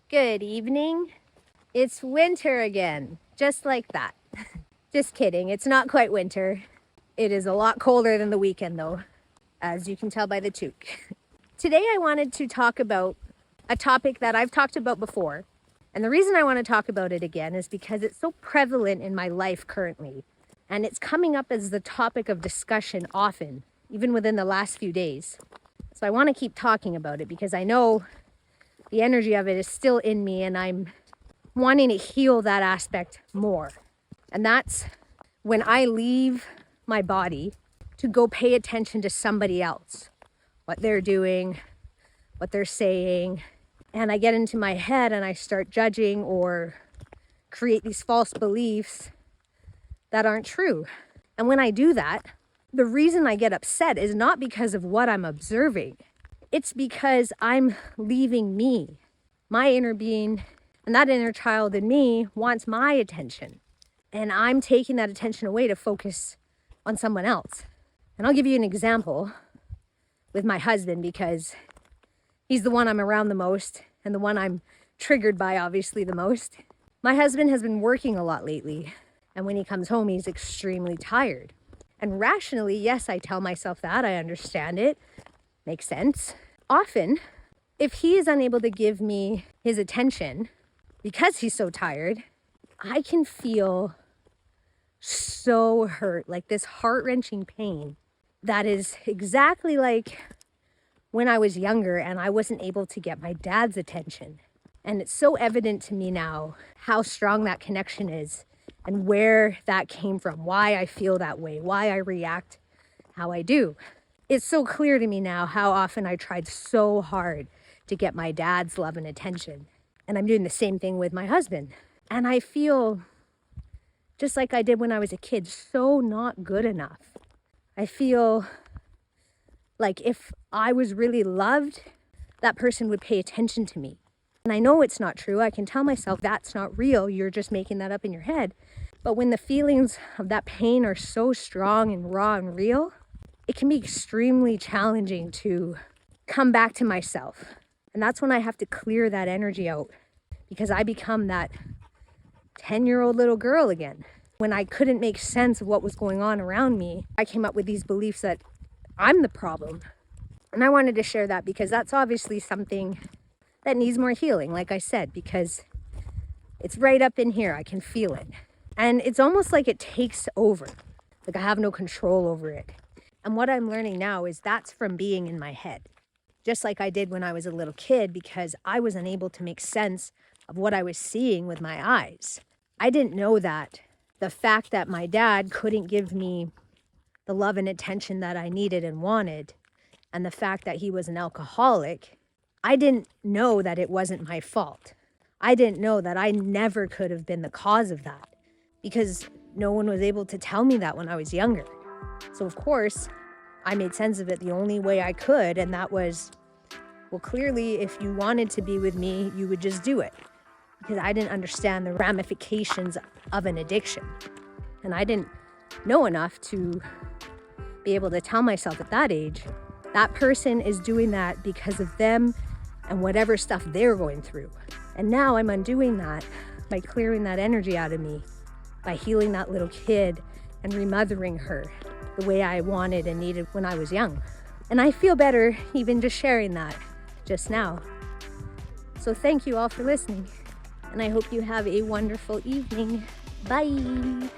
Good evening. It's winter again, just like that. Just kidding, it's not quite winter. It is a lot colder than the weekend though, as you can tell by the toque. Today I wanted to talk about a topic that I've talked about before. And the reason I want to talk about it again is because it's so prevalent in my life currently. And it's coming up as the topic of discussion often, even within the last few days. So I want to keep talking about it because I know the energy of it is still in me and I'm wanting to heal that aspect more. And that's when I leave my body to go pay attention to somebody else, what they're doing, what they're saying. And I get into my head and I start judging or create these false beliefs that aren't true. And when I do that, the reason I get upset is not because of what I'm observing. It's because I'm leaving me, my inner being, and that inner child in me wants my attention. And I'm taking that attention away to focus on someone else. And I'll give you an example with my husband because he's the one I'm around the most and the one I'm triggered by obviously the most. My husband has been working a lot lately, and when he comes home, he's extremely tired. And rationally, yes, I tell myself that, I understand it. Makes sense. Often, if he is unable to give me his attention because he's so tired, I can feel so hurt, like this heart-wrenching pain that is exactly like when I was younger and I wasn't able to get my dad's attention. And it's so evident to me now how strong that connection is and where that came from, why I feel that way, why I react how I do. It's so clear to me now how often I tried so hard to get my dad's love and attention. And I'm doing the same thing with my husband. And I feel just like I did when I was a kid, so not good enough. I feel like if I was really loved, that person would pay attention to me. And I know it's not true. I can tell myself that's not real. You're just making that up in your head. But when the feelings of that pain are so strong and raw and real, it can be extremely challenging to come back to myself. And that's when I have to clear that energy out because I become that 10-year-old little girl again. When I couldn't make sense of what was going on around me, I came up with these beliefs that I'm the problem. And I wanted to share that because that's obviously something that needs more healing, like I said, because it's right up in here. I can feel it. And it's almost like it takes over. Like I have no control over it. And what I'm learning now is that's from being in my head. Just like I did when I was a little kid because I was unable to make sense of what I was seeing with my eyes. I didn't know that the fact that my dad couldn't give me the love and attention that I needed and wanted, and the fact that he was an alcoholic, I didn't know that it wasn't my fault. I didn't know that I never could have been the cause of that because no one was able to tell me that when I was younger. So of course, I made sense of it the only way I could, and that was, well, clearly if you wanted to be with me, you would just do it. Because I didn't understand the ramifications of an addiction. And I didn't know enough to be able to tell myself at that age, that person is doing that because of them and whatever stuff they're going through. And now I'm undoing that by clearing that energy out of me, by healing that little kid and remothering her the way I wanted and needed when I was young. And I feel better even just sharing that just now. So thank you all for listening. And I hope you have a wonderful evening. Bye.